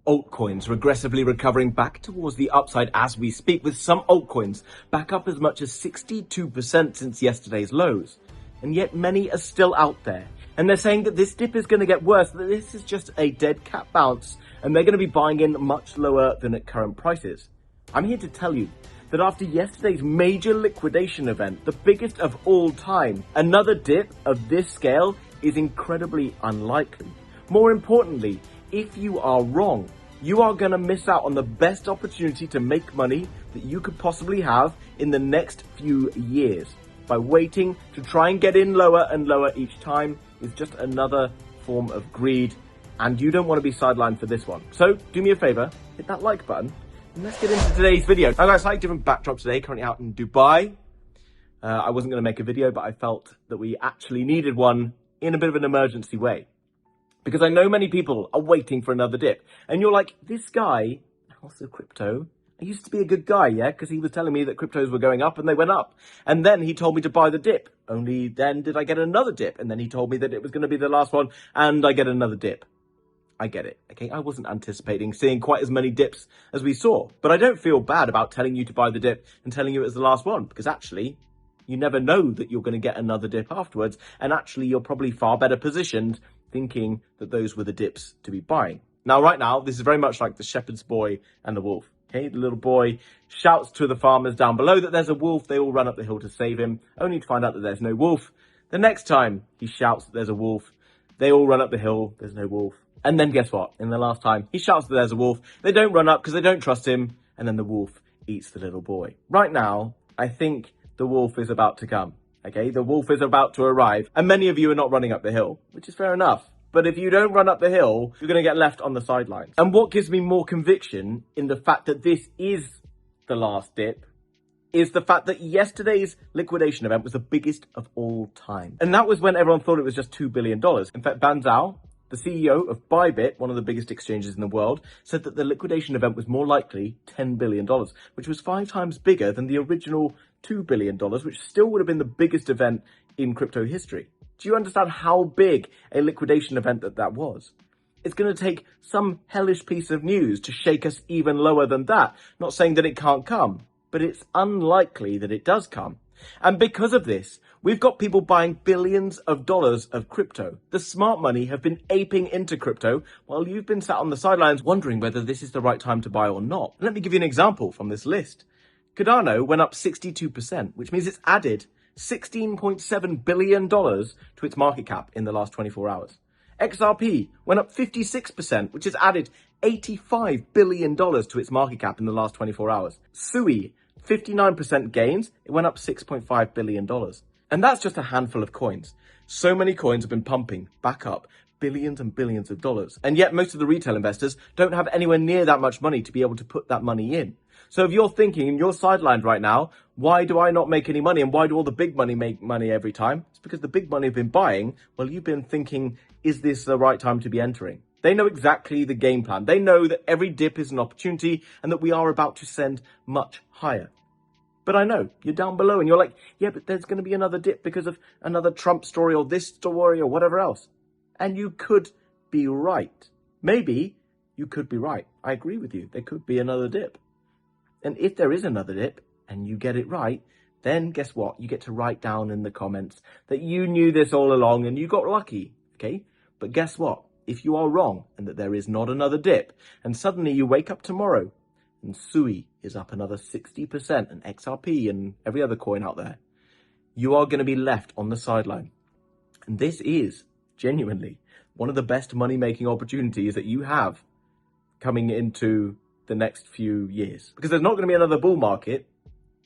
Altcoins are aggressively recovering back towards the upside as we speak, with some altcoins back up as much as 62% since yesterday's lows. And yet many are still out there. And they're saying that this dip is going to get worse, that this is just a dead cat bounce, and they're going to be buying in much lower than at current prices. I'm here to tell you that after yesterday's major liquidation event, the biggest of all time, another dip of this scale is incredibly unlikely. More importantly, if you are wrong, you are going to miss out on the best opportunity to make money that you could possibly have in the next few years. By waiting to try and get in lower and lower each time is just another form of greed, and you don't want to be sidelined for this one. So do me a favor, hit that like button, and let's get into today's video. I've got a slightly different backdrop today, currently out in Dubai. I wasn't going to make a video, but I felt that we actually needed one in a bit of an emergency way. Because I know many people are waiting for another dip. And you're like, this guy, also crypto, I used to be a good guy, yeah? Because he was telling me that cryptos were going up and they went up. And then he told me to buy the dip. Only then did I get another dip. And then he told me that it was going to be the last one and I get another dip. I get it, okay? I wasn't anticipating seeing quite as many dips as we saw. But I don't feel bad about telling you to buy the dip and telling you it was the last one. Because actually, you never know that you're going to get another dip afterwards. And actually, you're probably far better positioned thinking that those were the dips to be buying. Now, right now, this is very much like the shepherd's boy and the wolf. Okay, the little boy shouts to the farmers down below that there's a wolf. They all run up the hill to save him, only to find out that there's no wolf. The next time he shouts that there's a wolf, they all run up the hill. There's no wolf. And then guess what? In the last time he shouts that there's a wolf, they don't run up because they don't trust him. And then the wolf eats the little boy. Right now, I think the wolf is about to come. Okay, the wolf is about to arrive, and many of you are not running up the hill, which is fair enough. But if you don't run up the hill, you're going to get left on the sidelines. And what gives me more conviction in the fact that this is the last dip is the fact that yesterday's liquidation event was the biggest of all time. And that was when everyone thought it was just $2 billion. In fact, Ban Zhao, the CEO of Bybit, one of the biggest exchanges in the world, said that the liquidation event was more likely $10 billion, which was 5 times bigger than the original $2 billion, which still would have been the biggest event in crypto history. Do you understand how big a liquidation event that was? It's going to take some hellish piece of news to shake us even lower than that. Not saying that it can't come, but it's unlikely that it does come. And because of this, we've got people buying billions of dollars of crypto. The smart money have been aping into crypto while you've been sat on the sidelines wondering whether this is the right time to buy or not. Let me give you an example from this list. Cardano went up 62%, which means it's added $16.7 billion to its market cap in the last 24 hours. XRP went up 56%, which has added $85 billion to its market cap in the last 24 hours. Sui, 59% gains, it went up $6.5 billion. And that's just a handful of coins. So many coins have been pumping back up billions and billions of dollars. And yet most of the retail investors don't have anywhere near that much money to be able to put that money in. So if you're thinking and you're sidelined right now, why do I not make any money? And why do all the big money make money every time? It's because the big money have been buying. Well, you've been thinking, is this the right time to be entering? They know exactly the game plan. They know that every dip is an opportunity and that we are about to send much higher. But I know you're down below and you're like, yeah, but there's going to be another dip because of another Trump story or this story or whatever else. And you could be right. Maybe you could be right. I agree with you. There could be another dip. And if there is another dip and you get it right, then guess what? You get to write down in the comments that you knew this all along and you got lucky, okay? But guess what? If you are wrong and that there is not another dip and suddenly you wake up tomorrow and Sui is up another 60% and XRP and every other coin out there, you are going to be left on the sideline. And this is genuinely one of the best money-making opportunities that you have coming into the next few years, because there's not going to be another bull market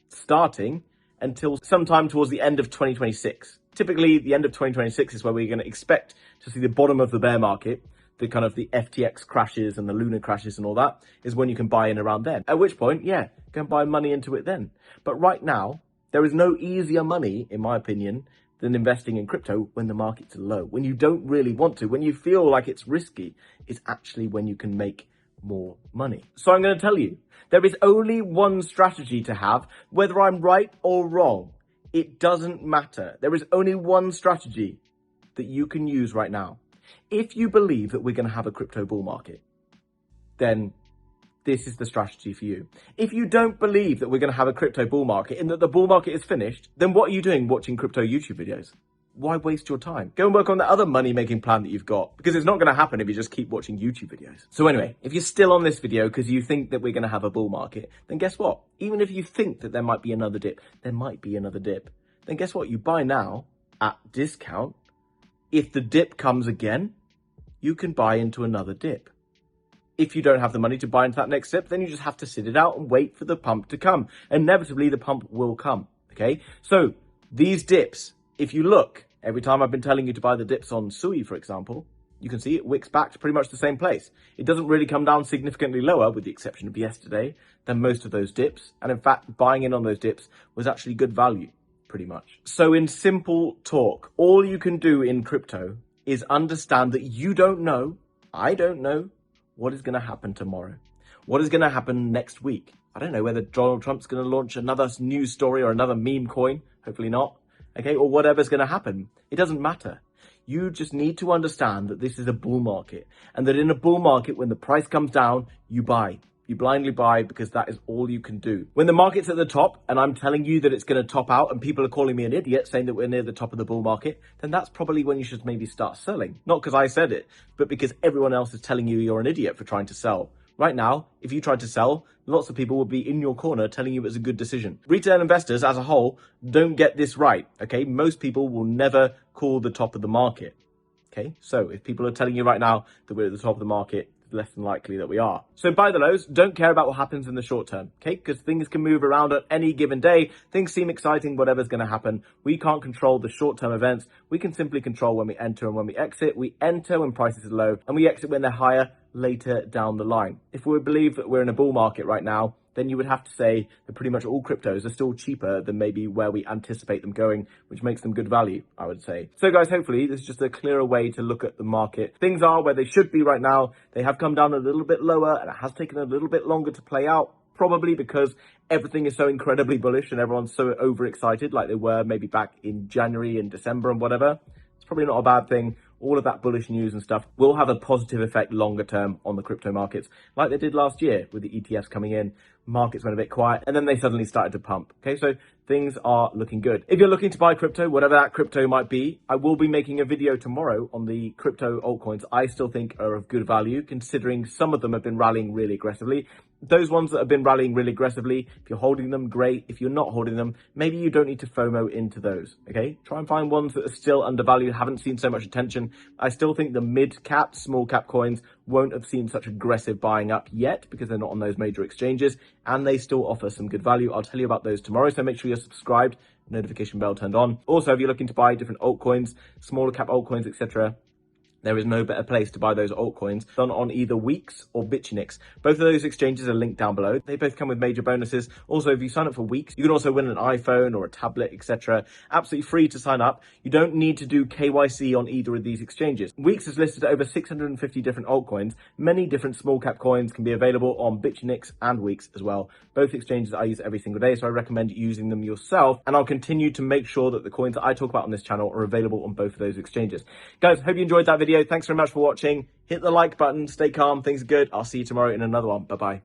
starting until sometime towards the end of 2026. Typically, the end of 2026 is where we're going to expect to see the bottom of the bear market. The kind of the FTX crashes and the Luna crashes and all that is when you can buy in around then. At which point, yeah, you can buy money into it then. But right now, there is no easier money, in my opinion, than investing in crypto when the markets are low. When you don't really want to, when you feel like it's risky, is actually when you can make more money. So I'm going to tell you, there is only one strategy to have, whether I'm right or wrong. It doesn't matter. There is only one strategy that you can use right now. If you believe that we're going to have a crypto bull market, then this is the strategy for you. If you don't believe that we're going to have a crypto bull market and that the bull market is finished, then what are you doing watching crypto YouTube videos? Why waste your time? Go and work on the other money-making plan that you've got, because it's not going to happen if you just keep watching YouTube videos. So anyway, if you're still on this video because you think that we're going to have a bull market, then guess what? Even if you think that there might be another dip, then guess what? You buy now at discount. If the dip comes again, you can buy into another dip. If you don't have the money to buy into that next dip, then you just have to sit it out and wait for the pump to come. Inevitably, the pump will come, okay? So these dips, if you look, every time I've been telling you to buy the dips on SUI, for example, you can see it wicks back to pretty much the same place. It doesn't really come down significantly lower, with the exception of yesterday, than most of those dips. And in fact, buying in on those dips was actually good value, pretty much. So in simple talk, all you can do in crypto is understand that you don't know, I don't know, what is going to happen tomorrow. What is going to happen next week? I don't know whether Donald Trump's going to launch another news story or another meme coin. Hopefully not. Okay, or whatever's going to happen. It doesn't matter. You just need to understand that this is a bull market, and that in a bull market, when the price comes down, you buy. You blindly buy, because that is all you can do. When the market's at the top and I'm telling you that it's going to top out and people are calling me an idiot saying that we're near the top of the bull market, then that's probably when you should maybe start selling. Not because I said it, but because everyone else is telling you you're an idiot for trying to sell. Right now, if you tried to sell, lots of people would be in your corner telling you it's a good decision. Retail investors as a whole don't get this right, okay? Most people will never call the top of the market, okay? So if people are telling you right now that we're at the top of the market, it's less than likely that we are. So buy the lows, don't care about what happens in the short term, okay? Because things can move around on any given day. Things seem exciting, whatever's going to happen. We can't control the short-term events. We can simply control when we enter and when we exit. We enter when prices are low, and we exit when they're higher later down the line. If we believe that we're in a bull market right now, then you would have to say that pretty much all cryptos are still cheaper than maybe where we anticipate them going, which makes them good value, I would say. So guys, hopefully this is just a clearer way to look at the market. Things are where they should be right now. They have come down a little bit lower, and it has taken a little bit longer to play out, probably because everything is so incredibly bullish and everyone's so overexcited like they were maybe back in January and December and whatever. It's probably not a bad thing. All of that bullish news and stuff will have a positive effect longer term on the crypto markets, like they did last year with the ETFs coming in. Markets went a bit quiet and then they suddenly started to pump. Okay, so things are looking good. If you're looking to buy crypto, whatever that crypto might be, I will be making a video tomorrow on the crypto altcoins I still think are of good value, considering some of them have been rallying really aggressively. Those ones that have been rallying really aggressively, if you're holding them, great. If you're not holding them, maybe you don't need to FOMO into those, okay? Try and find ones that are still undervalued, haven't seen so much attention. I still think the mid-cap, small-cap coins won't have seen such aggressive buying up yet because they're not on those major exchanges, and they still offer some good value. I'll tell you about those tomorrow, so make sure you're subscribed, notification bell turned on. Also, if you're looking to buy different altcoins, smaller cap altcoins, etc., there is no better place to buy those altcoins than on either WEEX or Bitunix. Both of those exchanges are linked down below. They both come with major bonuses. Also, if you sign up for WEEX, you can also win an iPhone or a tablet, etc. Absolutely free to sign up. You don't need to do KYC on either of these exchanges. WEEX is listed over 650 different altcoins. Many different small cap coins can be available on Bitunix and WEEX as well. Both exchanges I use every single day, so I recommend using them yourself. And I'll continue to make sure that the coins that I talk about on this channel are available on both of those exchanges. Guys, hope you enjoyed that video. Thanks very much for watching. Hit the like button, stay calm, things are good. I'll see you tomorrow in another one. Bye-bye.